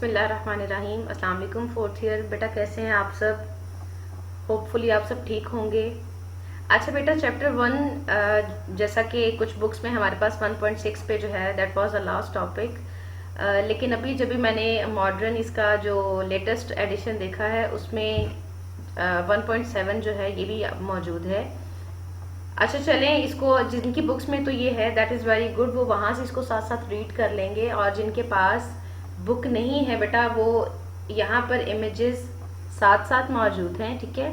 बिस्मिल्लाहिर्रहमानिर्रहीम। अस्सलाम वालेकुम फोर्थ ईयर। बेटा कैसे हैं आप सब? होपफुली आप सब ठीक होंगे। अच्छा बेटा, चैप्टर 1 जैसा कि कुछ बुक्स में हमारे पास 1.6 पे जो है that was the last topic, लेकिन अभी जब भी मैंने मॉडर्न इसका जो लेटेस्ट एडिशन देखा है उसमें 1.7 जो है ये भी मौजूद है। अच्छा चलें, इसको जिनकी बुक्स में तो ये है दैट इज़ वेरी गुड, वो वहाँ से इसको साथ साथ रीड कर लेंगे। और जिनके पास बुक नहीं है बेटा, वो यहाँ पर इमेजेस साथ साथ मौजूद हैं, ठीक है।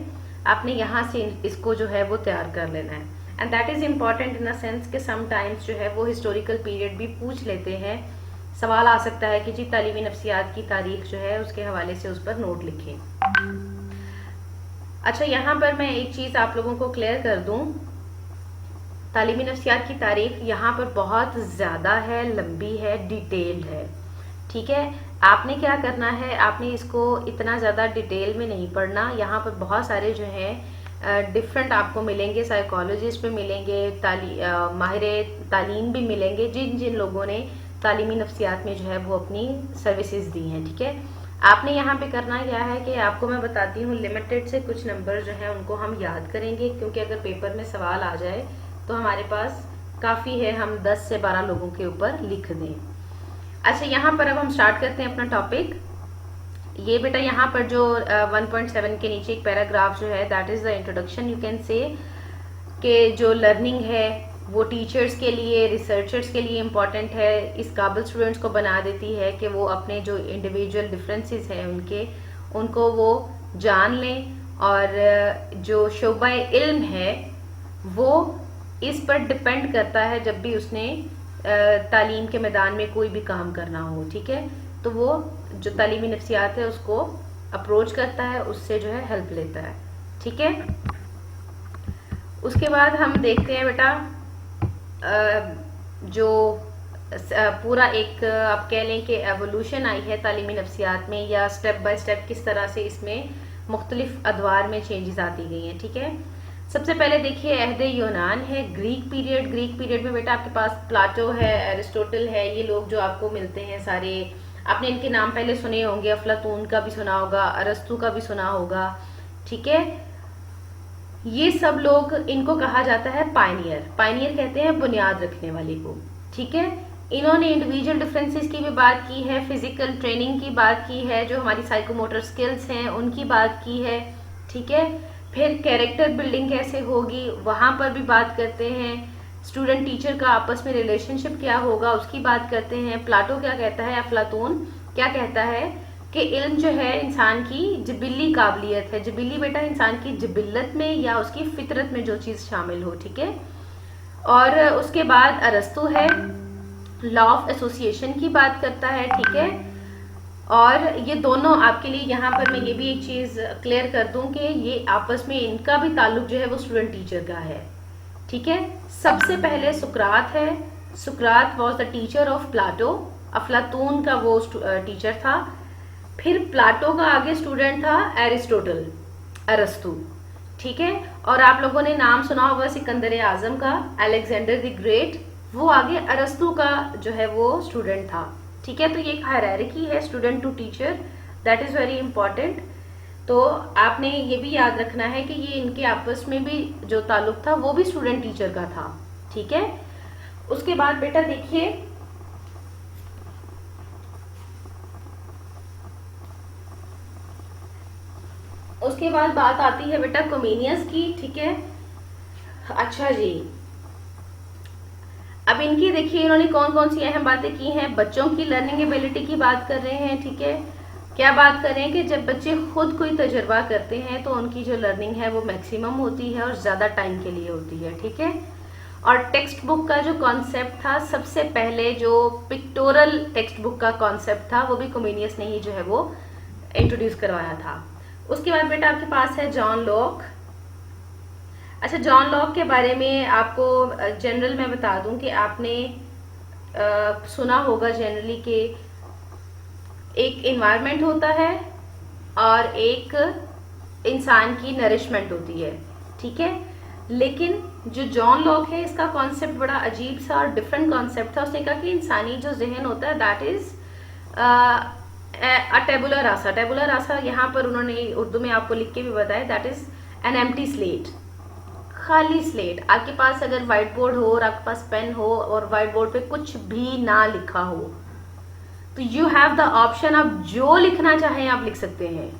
आपने यहाँ से इसको जो है वो तैयार कर लेना है। And that is important in a sense कि समटाइम्स जो है वो हिस्टोरिकल पीरियड भी पूछ लेते हैं। सवाल आ सकता है कि जी तालीमी नफ्सियात की तारीख जो है उसके हवाले से उस पर नोट लिखें। अच्छा, यहाँ पर मैं एक चीज़ आप लोगों को क्लियर कर दूँ। तालीमी नफ्सियात की तारीख यहाँ पर बहुत ज़्यादा है, लंबी है, डिटेल्ड है, ठीक है। आपने क्या करना है, आपने इसको इतना ज़्यादा डिटेल में नहीं पढ़ना। यहाँ पर बहुत सारे जो हैं डिफरेंट आपको मिलेंगे, साइकोलॉजिस्ट भी मिलेंगे, माहिर तालीम भी मिलेंगे, जिन जिन लोगों ने तालीमी नफ्सियात में जो है वो अपनी सर्विसेज दी हैं, ठीक है। आपने यहाँ पे करना क्या है कि आपको मैं बताती हूँ, लिमिटेड से कुछ नंबर जो है उनको हम याद करेंगे, क्योंकि अगर पेपर में सवाल आ जाए तो हमारे पास काफ़ी है, हम 10 से 12 लोगों के ऊपर लिख दें। अच्छा, यहाँ पर अब हम स्टार्ट करते हैं अपना टॉपिक। ये बेटा यहाँ पर जो 1.7 के नीचे एक पैराग्राफ जो है that is the introduction. You can say कि जो लर्निंग है वो टीचर्स के लिए, रिसर्चर्स के लिए इम्पॉर्टेंट है। इस काबिल स्टूडेंट्स को बना देती है कि वो अपने जो इंडिविजुअल डिफरेंसेस हैं उनको वो जान लें, और जो शोबा इल्म है वो इस पर डिपेंड करता है जब भी उसने तालीम के मैदान में कोई भी काम करना हो, ठीक है। तो वो जो तालीमी नफ्सियात है उसको अप्रोच करता है, उससे जो है हेल्प लेता है, ठीक है। उसके बाद हम देखते हैं बेटा जो पूरा एक आप कह लें कि एवोल्यूशन आई है तालीमी नफ्सियात में, या स्टेप बाय स्टेप किस तरह से इसमें मुख्तलिफ अदवार में चेंजेस आती गई हैं, ठीक है। सबसे पहले देखिए अहद यूनान है, ग्रीक पीरियड। ग्रीक पीरियड में बेटा आपके पास प्लाटो है, एरिस्टोटल है, ये लोग जो आपको मिलते हैं सारे, आपने इनके नाम पहले सुने होंगे, अफलातून का भी सुना होगा, अरस्तु का भी सुना होगा, ठीक है। ये सब लोग, इनको कहा जाता है पायनियर। पायनियर कहते हैं बुनियाद रखने वाले को, ठीक है। इन्होंने इंडिविजुअल डिफरेंसेस की भी बात की है, फिजिकल ट्रेनिंग की बात की है, जो हमारी साइकोमोटर स्किल्स हैं उनकी बात की है, ठीक है। फिर कैरेक्टर बिल्डिंग कैसे होगी वहाँ पर भी बात करते हैं। स्टूडेंट टीचर का आपस में रिलेशनशिप क्या होगा उसकी बात करते हैं। प्लाटो क्या कहता है, अफलातून क्या कहता है कि इल्म जो है इंसान की जिबिल्ली काबिलियत है। जिबिल्ली बेटा इंसान की जिबिल्लत में या उसकी फितरत में जो चीज़ शामिल हो, ठीक है। और उसके बाद अरस्तु है, लॉ ऑफ एसोसिएशन की बात करता है, ठीक है। और ये दोनों आपके लिए यहाँ पर मैं ये भी एक चीज़ क्लियर कर दूं कि ये आपस में इनका भी ताल्लुक जो है वो स्टूडेंट टीचर का है, ठीक है। सबसे पहले सुकरात है। सुकरात was the teacher of Plato. अफलातून का वो टीचर था। फिर प्लाटो का आगे स्टूडेंट था एरिस्टोटल, अरस्तु, ठीक है। और आप लोगों ने नाम सुना होगा सिकंदर आजम का, अलेक्जेंडर द ग्रेट, वो आगे अरस्तु का जो है वो स्टूडेंट था, ठीक है। तो ये एक हायरार्की है student to teacher, that is very important. तो आपने ये भी याद रखना है कि ये इनके आपस में भी जो ताल्लुक था वो भी स्टूडेंट टीचर का था, ठीक है। उसके बाद बेटा देखिए उसके बाद बात आती है बेटा कोमेनियस की, ठीक है। अच्छा जी, अब इनकी देखिए इन्होंने कौन कौन सी अहम बातें की हैं। बच्चों की लर्निंग एबिलिटी की बात कर रहे हैं, ठीक है। क्या बात कर रहे हैं कि जब बच्चे खुद कोई तजुर्बा करते हैं तो उनकी जो लर्निंग है वो मैक्सिमम होती है और ज़्यादा टाइम के लिए होती है, ठीक है। और टेक्स्ट बुक का जो कॉन्सेप्ट था, सबसे पहले जो पिक्टोरल टेक्स्ट बुक का कॉन्सेप्ट था वो भी कोमेनियस ने ही जो है वो इंट्रोड्यूस करवाया था। उसके बाद बेटा आपके पास है जॉन लॉक। अच्छा, जॉन लॉक के बारे में आपको जनरल मैं बता दूं कि आपने सुना होगा जनरली कि एक इन्वायरमेंट होता है और एक इंसान की नरिशमेंट होती है, ठीक है। लेकिन जो जॉन लॉक है इसका कॉन्सेप्ट बड़ा अजीब सा और डिफरेंट कॉन्सेप्ट था। उसने कहा कि इंसानी जो जहन होता है दैट इज टेबुला रासा, टेबुला रासा यहाँ पर उन्होंने उर्दू में आपको लिख के भी बताया, that is an empty slate, खाली स्लेट। आपके पास अगर व्हाइट बोर्ड हो और आपके पास पेन हो और व्हाइट बोर्ड पे कुछ भी ना लिखा हो, तो यू हैव द ऑप्शन, आप जो लिखना चाहें आप लिख सकते हैं,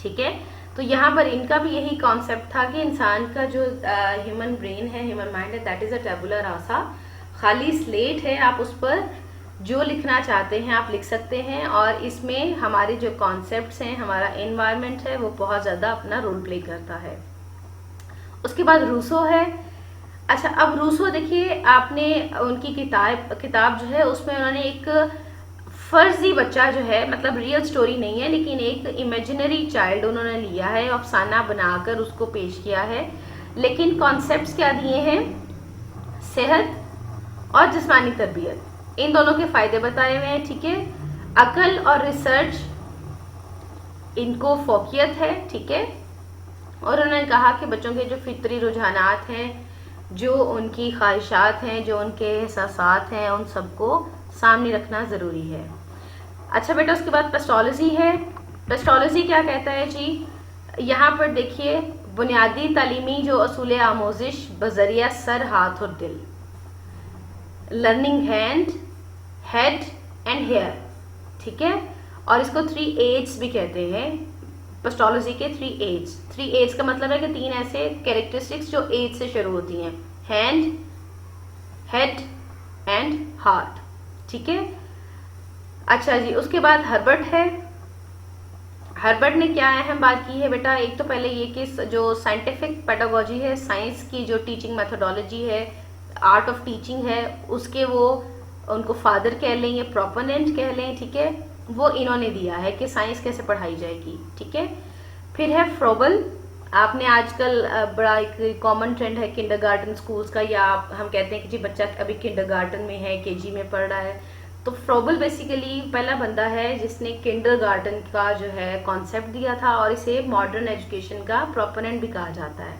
ठीक है। तो यहाँ पर इनका भी यही कॉन्सेप्ट था कि इंसान का जो ह्यूमन ब्रेन है, ह्यूमन माइंड है, दैट इज अ टेबुला रासा, खाली स्लेट है, आप उस पर जो लिखना चाहते हैं आप लिख सकते हैं। और इसमें हमारे जो कॉन्सेप्ट्स हैं, हमारा एनवायरनमेंट है, वो बहुत ज़्यादा अपना रोल प्ले करता है। उसके बाद रूसो है। अच्छा, अब रूसो देखिए, आपने उनकी किताब जो है उसमें उन्होंने एक फर्जी बच्चा जो है, मतलब रियल स्टोरी नहीं है लेकिन एक इमेजिनरी चाइल्ड उन्होंने लिया है, अफसाना बनाकर उसको पेश किया है। लेकिन कॉन्सेप्ट्स क्या दिए हैं, सेहत और जिस्मानी तरबियत, इन दोनों के फायदे बताए हुए हैं, ठीक है। अकल और रिसर्च, इनको फोकियत है, ठीक है। और उन्होंने कहा कि बच्चों के जो फितरी रुझानात हैं, जो उनकी ख्वाहिशात हैं, जो उनके एहसासात हैं, उन सबको सामने रखना ज़रूरी है। अच्छा बेटा, उसके बाद पेस्टोलॉजी है। पेस्टोलॉजी क्या कहता है जी, यहाँ पर देखिए, बुनियादी तालीमी जो असूल आमोजिश बजरिया सर, हाथ और दिल, learning hand, head and hair, ठीक है। और इसको 3 एड्स भी कहते हैं, पेस्टोलॉजी के 3 एड्स। 3 एड्स का मतलब है कि 3 ऐसे कैरेक्टरिस्टिक्स जो एज से शुरू होती हैं, हैंड, हेड एंड हार्ट, ठीक है। अच्छा जी, उसके बाद हर्बर्ट है। हर्बर्ट ने क्या अहम बात की है बेटा, एक तो पहले ये कि जो साइंटिफिक पेडागोजी है, साइंस की जो टीचिंग मेथोडोलॉजी है, आर्ट ऑफ टीचिंग है, उसके वो उनको फादर कह लें या प्रोपोनेंट कह लें, ठीक है, वो इन्होंने दिया है कि साइंस कैसे पढ़ाई जाएगी, ठीक है। फिर है फ्रोबल। आपने आजकल बड़ा एक कॉमन ट्रेंड है किंडरगार्टन स्कूल्स का, या हम कहते हैं कि जी बच्चा अभी किंडरगार्टन में है, केजी में पढ़ रहा है, तो फ्रोबल बेसिकली पहला बंदा है जिसने किंडरगार्टन का जो है कॉन्सेप्ट दिया था, और इसे मॉडर्न एजुकेशन का प्रोपोनेंट भी कहा जाता है,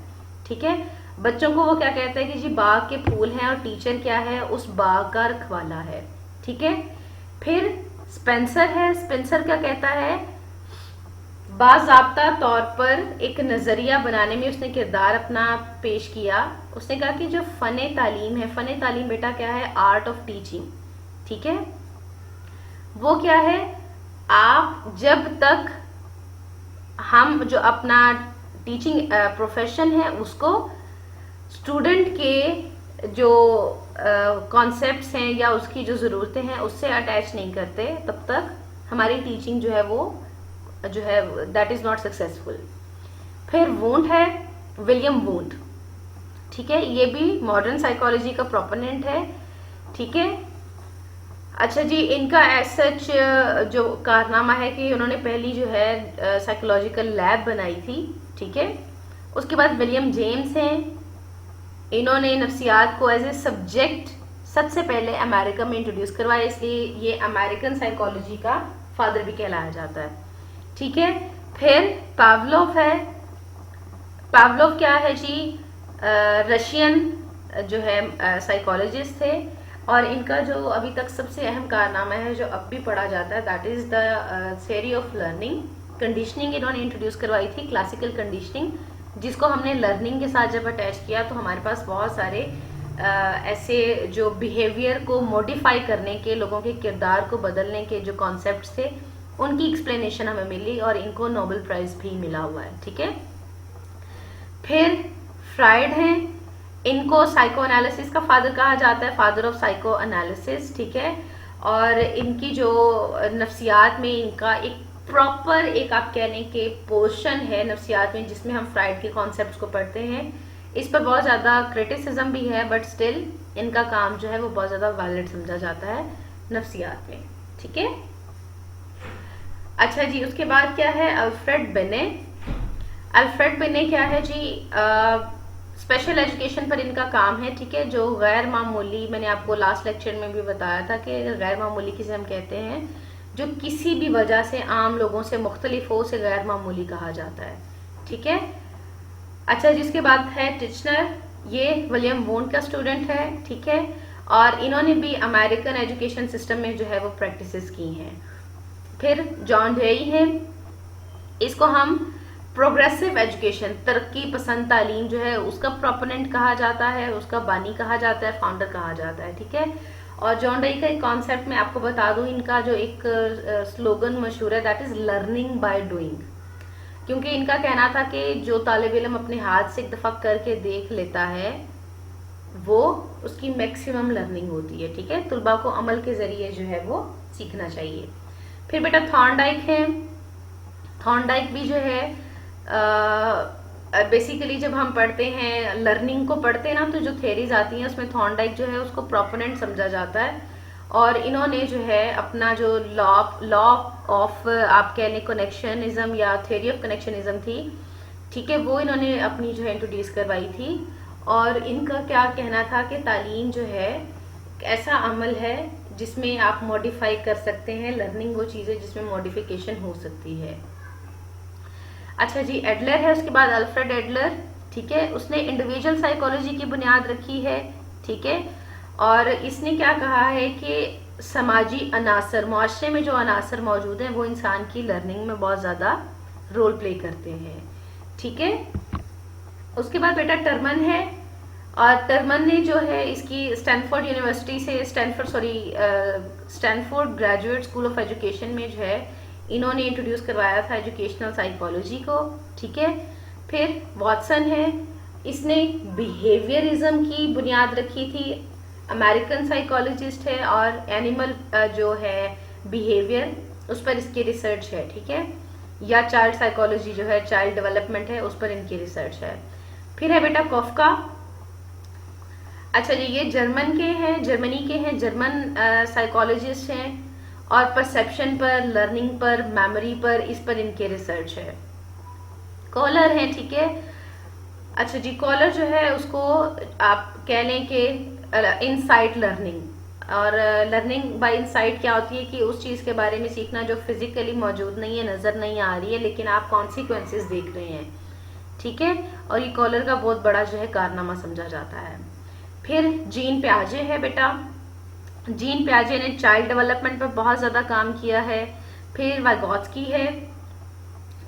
ठीक है। बच्चों को वो क्या कहता है कि जी बाग के फूल हैं और टीचर क्या है, उस बाग का रखवाला है, ठीक है। फिर स्पेंसर है। स्पेंसर क्या कहता है, बाज़ाब्ता तौर पर एक नज़रिया बनाने में उसने किरदार अपना पेश किया। उसने कहा कि जो फ़न तालीम है, फ़न तालीम बेटा क्या है, आर्ट ऑफ टीचिंग, ठीक है। वो क्या है, आप जब तक हम जो अपना टीचिंग प्रोफेशन है उसको स्टूडेंट के जो कॉन्सेप्ट्स हैं या उसकी जो ज़रूरतें हैं उससे अटैच नहीं करते, तब तक हमारी टीचिंग जो है वो जो है दैट इज़ नॉट सक्सेसफुल। फिर वुंड है, विलियम वुंड, ठीक है, ये भी मॉडर्न साइकोलॉजी का प्रोपोनेंट है, ठीक है। अच्छा जी, इनका एज सच जो कारनामा है कि उन्होंने पहली जो है साइकोलॉजिकल लैब बनाई थी, ठीक है। उसके बाद विलियम जेम्स हैं, इन्होंने नफ्सियात को एज ए सब्जेक्ट सबसे पहले अमेरिका में इंट्रोड्यूस करवाया, इसलिए ये अमेरिकन साइकोलॉजी का फादर भी कहलाया जाता है, ठीक है। फिर पावलोव है। पावलोव क्या है जी, रशियन जो है साइकोलॉजिस्ट थे, और इनका जो अभी तक सबसे अहम कारनामा है जो अब भी पढ़ा जाता है, that is the theory of learning. Conditioning इन्होंने इंट्रोड्यूस करवाई थी, क्लासिकल कंडीशनिंग, जिसको हमने लर्निंग के साथ जब अटैच किया तो हमारे पास बहुत सारे ऐसे जो बिहेवियर को मॉडिफाई करने के, लोगों के किरदार को बदलने के जो कॉन्सेप्ट्स थे, उनकी एक्सप्लेनेशन हमें मिली और इनको नोबेल प्राइज़ भी मिला हुआ है, ठीक है। फिर फ्राइड हैं, इनको साइको एनालिसिस का फादर कहा जाता है, फादर ऑफ साइको एनालिसिस, ठीक है। और इनकी जो नफ्सियात में इनका एक प्रॉपर एक आप कहने के पोर्शन है नफ्सियात में, जिसमें हम फ्राइड के कॉन्सेप्ट्स को पढ़ते हैं। इस पर बहुत ज़्यादा क्रिटिसिज्म भी है, बट स्टिल इनका काम जो है वो बहुत ज़्यादा वैलिड समझा जाता है नफ्सियात में, ठीक है। अच्छा जी, उसके बाद क्या है, अल्फ्रेड बिने। अल्फ्रेड बिने क्या है जी, स्पेशल एजुकेशन पर इनका काम है, ठीक है। जो गैर मामूली, मैंने आपको लास्ट लेक्चर में भी बताया था कि गैर मामूली किसे हम कहते हैं, जो किसी भी वजह से आम लोगों से मुख्तलिफ हो, उसे गैर मामूली कहा जाता है, ठीक है। अच्छा, जिसके बाद है टिचनर, ये विलियम वुंड का स्टूडेंट है, ठीक है, और इन्होंने भी अमेरिकन एजुकेशन सिस्टम में जो है वो प्रैक्टिसेस की हैं, फिर जॉन डेरी है, इसको हम प्रोग्रेसिव एजुकेशन, तरक्की पसंद तालीम जो है उसका प्रोपोनेंट कहा जाता है, उसका बानी कहा जाता है, फाउंडर कहा जाता है, ठीक है। और जॉन डेरी का एक कॉन्सेप्ट मैं आपको बता दूं, इनका जो एक स्लोगन मशहूर है, that is learning by doing. क्योंकि इनका कहना था कि जो तालिब इल्म अपने हाथ से एक दफा करके देख लेता है वो उसकी मैक्सिमम लर्निंग होती है, ठीक है। तुलबा को अमल के जरिए जो है वो सीखना चाहिए। फिर बेटा थॉर्नडाइक है, थॉर्नडाइक भी जो है बेसिकली जब हम पढ़ते हैं लर्निंग को पढ़ते हैं ना, तो जो थेरीज आती हैं उसमें थॉर्नडाइक जो है उसको प्रोपोनेंट समझा जाता है। और इन्होंने जो है अपना जो लॉ ऑफ आप कह लें कनेक्शनिज्म या थ्योरी ऑफ कनेक्शनिज्म थी, ठीक है, वो इन्होंने अपनी जो है इंट्रोड्यूस करवाई थी। और इनका क्या कहना था कि तालीम जो है ऐसा अमल है जिसमें आप मॉडिफाई कर सकते हैं, लर्निंग वो चीज़ है जिसमें मॉडिफिकेशन हो सकती है। अच्छा जी, एडलर है उसके बाद, अल्फ्रेड एडलर, ठीक है, उसने इंडिविजुअल साइकोलॉजी की बुनियाद रखी है, ठीक है। और इसने क्या कहा है कि समाजी अनासर, मुआशरे में जो अनासर मौजूद हैं वो इंसान की लर्निंग में बहुत ज़्यादा रोल प्ले करते हैं, ठीक है। उसके बाद बेटा टर्मन है, और टर्मन ने जो है इसकी स्टैनफोर्ड यूनिवर्सिटी से, Stanford graduate school of education में जो है इन्होंने इंट्रोड्यूस करवाया था एजुकेशनल साइकोलॉजी को, ठीक है। फिर वॉटसन है, इसने बिहेवियरिज्म की बुनियाद रखी थी, अमेरिकन साइकोलॉजिस्ट है, और एनिमल जो है बिहेवियर उस पर इसकी रिसर्च है, ठीक है। या चाइल्ड साइकोलॉजी जो है, चाइल्ड डेवलपमेंट है, उस पर इनकी रिसर्च है। फिर है बेटा कॉफका। अच्छा जी, ये जर्मनी के हैं, जर्मन साइकोलॉजिस्ट हैं, और परसेप्शन पर, लर्निंग पर, मेमोरी पर, इस पर इनके रिसर्च है। कॉलर है, ठीक है। अच्छा जी, कॉलर जो है उसको आप कह लें कि इनसाइट लर्निंग, और लर्निंग बाय इनसाइट क्या होती है कि उस चीज़ के बारे में सीखना जो फिजिकली मौजूद नहीं है, नज़र नहीं आ रही है, लेकिन आप कॉन्सिक्वेंसेस देख रहे हैं, ठीक है। और ये कॉलर का बहुत बड़ा जो है कारनामा समझा जाता है। फिर जीन प्याजे है बेटा, जीन प्याजे ने चाइल्ड डेवलपमेंट पर बहुत ज़्यादा काम किया है। फिर वाइगोत्स्की है,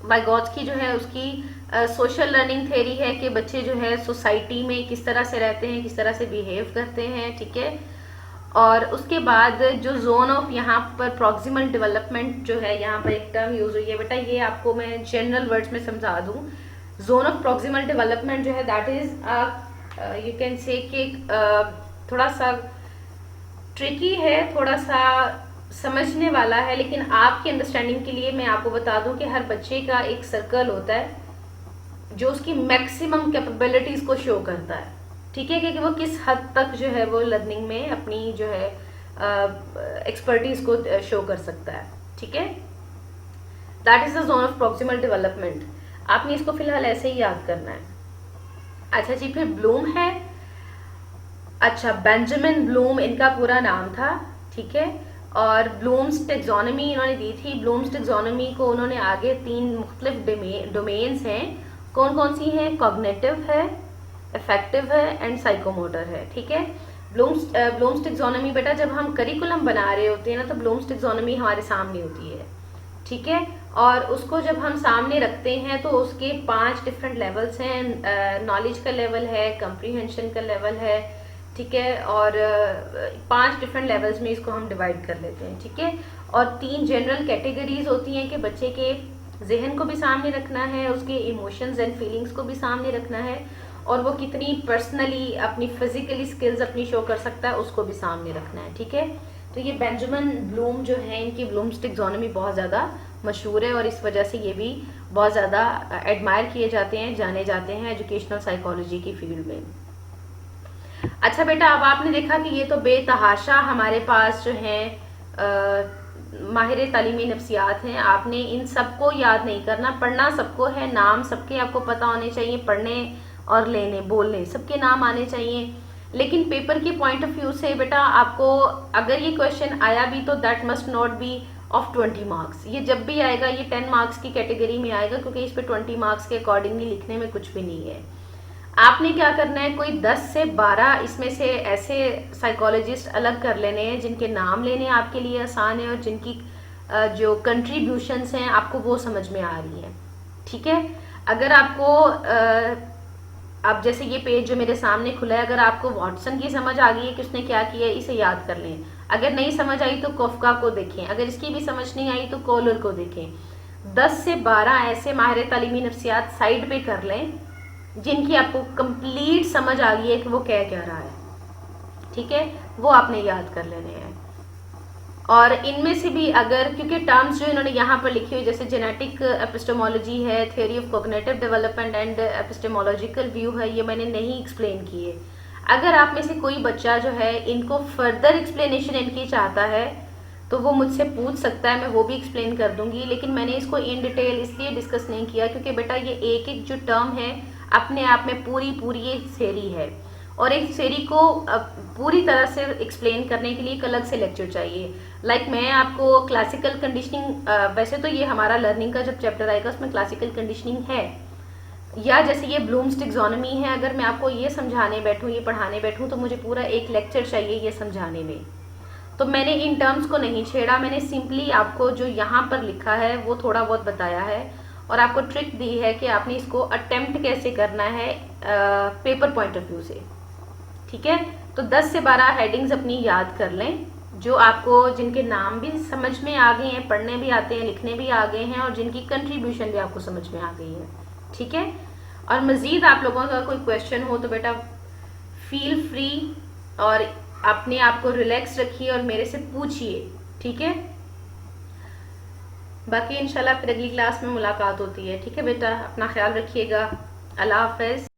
वाइगोत्स्की जो है उसकी सोशल लर्निंग थ्योरी है कि बच्चे जो है सोसाइटी में किस तरह से रहते हैं, किस तरह से बिहेव करते हैं, ठीक है। और उसके बाद जो जोन ऑफ यहाँ पर प्रॉक्सिमल डेवलपमेंट जो है, यहाँ पर एक टर्म यूज हुई है बेटा, ये आपको मैं जनरल वर्ड्स में समझा दूँ। जोन ऑफ प्रॉक्सिमल डेवलपमेंट जो है that is you can say कि थोड़ा सा ट्रिकी है, थोड़ा सा समझने वाला है, लेकिन आपकी अंडरस्टैंडिंग के लिए मैं आपको बता दूं कि हर बच्चे का एक सर्कल होता है जो उसकी मैक्सिमम कैपेबिलिटीज को शो करता है, ठीक है, कि वो किस हद तक जो है वो लर्निंग में अपनी जो है एक्सपर्टीज को शो कर सकता है, ठीक है। That is the zone of proximal development. आपने इसको फिलहाल ऐसे ही याद करना है। अच्छा जी, फिर ब्लूम है। अच्छा, बेंजामिन ब्लूम इनका पूरा नाम था, ठीक है। और ब्लूम्स टेक्सोनॉमी इन्होंने दी थी। ब्लूम्स टेक्सोनॉमी को उन्होंने आगे 3 मुख्तलिफ डोमेन्स हैं, कौन कौन सी हैं? कॉग्निटिव है, इफेक्टिव है, एंड साइकोमोटर है, ठीक है। ब्लूम्स टेक्सोनॉमी बेटा जब हम करिकुलम बना रहे होते हैं ना, तो ब्लूम्स टेक्सोनॉमी हमारे सामने होती है, ठीक है। और उसको जब हम सामने रखते हैं तो उसके 5 डिफरेंट लेवल्स हैं। नॉलेज का लेवल है, कंप्रीहेंशन का लेवल है, ठीक है, और 5 डिफरेंट लेवल्स में इसको हम डिवाइड कर लेते हैं, ठीक है। और 3 जनरल कैटेगरीज होती हैं कि बच्चे के जहन को भी सामने रखना है, उसके इमोशंस एंड फीलिंग्स को भी सामने रखना है, और वो कितनी पर्सनली अपनी फिजिकली स्किल्स अपनी शो कर सकता है उसको भी सामने रखना है, ठीक है। तो ये बेंजामिन ब्लूम जो है, इनकी ब्लूम्स टेक्सोनॉमी बहुत ज़्यादा मशहूर है, और इस वजह से ये भी बहुत ज़्यादा एडमायर किए जाते हैं, जाने जाते हैं एजुकेशनल साइकोलॉजी की फील्ड में। अच्छा बेटा, अब आपने देखा कि ये तो बेतहाशा हमारे पास जो है माहिर तालीमी नफ्सियात हैं। आपने इन सबको याद नहीं करना, पढ़ना सबको है, नाम सबके आपको पता होने चाहिए, पढ़ने और लेने बोलने सबके नाम आने चाहिए। लेकिन पेपर के पॉइंट ऑफ व्यू से बेटा आपको अगर ये क्वेश्चन आया भी तो that must not be of 20 marks. ये जब भी आएगा ये 10 मार्क्स की कैटेगरी में आएगा, क्योंकि इस पे 20 मार्क्स के अकॉर्डिंगली लिखने में कुछ भी नहीं है। आपने क्या करना है, कोई 10 से 12 इसमें से ऐसे साइकोलॉजिस्ट अलग कर लेने हैं जिनके नाम लेने आपके लिए आसान है और जिनकी जो कंट्रीब्यूशंस हैं आपको वो समझ में आ रही हैं, ठीक है। अगर आपको अब जैसे ये पेज जो मेरे सामने खुला है, अगर आपको वाटसन की समझ आ गई है कि उसने क्या किया है, इसे याद कर लें। अगर नहीं समझ आई तो कोफका को देखें, अगर इसकी भी समझ नहीं आई तो कोलर को देखें। 10 से 12 ऐसे माहिर तालीमी नफ्सियात साइड पे कर लें जिनकी आपको कंप्लीट समझ आ गई है कि वो क्या रहा है, ठीक है, वो आपने याद कर लेने हैं। और इनमें से भी अगर, क्योंकि टर्म्स जो इन्होंने यहाँ पर लिखी हुई जैसे जेनेटिक एपिस्टेमोलॉजी है, theory of cognitive development and epistemological view है, ये मैंने नहीं एक्सप्लेन किए। अगर आप में से कोई बच्चा जो है इनको फर्दर एक्सप्लेनेशन इनकी चाहता है तो वो मुझसे पूछ सकता है, मैं वो भी एक्सप्लेन कर दूंगी। लेकिन मैंने इसको इन डिटेल इसलिए डिस्कस नहीं किया क्योंकि बेटा ये एक एक जो टर्म है अपने आप में पूरी एक थ्योरी है, और एक थ्योरी को पूरी तरह से एक्सप्लेन करने के लिए एक अलग से लेक्चर चाहिए। मैं आपको क्लासिकल कंडीशनिंग, वैसे तो ये हमारा लर्निंग का जब चैप्टर आएगा उसमें क्लासिकल कंडीशनिंग है, या जैसे ये ब्लूम्स टैक्सोनॉमी है, अगर मैं आपको ये समझाने बैठूं, ये पढ़ाने बैठूं तो मुझे पूरा एक लेक्चर चाहिए ये समझाने में। तो मैंने इन टर्म्स को नहीं छेड़ा, मैंने सिंपली आपको जो यहाँ पर लिखा है वो थोड़ा बहुत बताया है और आपको ट्रिक दी है कि आपने इसको अटेम्प्ट कैसे करना है पेपर पॉइंट ऑफ व्यू से, ठीक है। तो 10 से 12 हेडिंग्स अपनी याद कर लें जो आपको, जिनके नाम भी समझ में आ गए हैं, पढ़ने भी आते हैं, लिखने भी आ गए हैं, और जिनकी कंट्रीब्यूशन भी आपको समझ में आ गई है, ठीक है। और मज़ीद आप लोगों का कोई क्वेश्चन हो तो बेटा फील फ्री, और अपने आप को रिलैक्स रखिए और मेरे से पूछिए, ठीक है। बाकी इंशाल्लाह फिर अगली क्लास में मुलाकात होती है, ठीक है बेटा। अपना ख्याल रखिएगा। अल्लाह हाफ़िज़।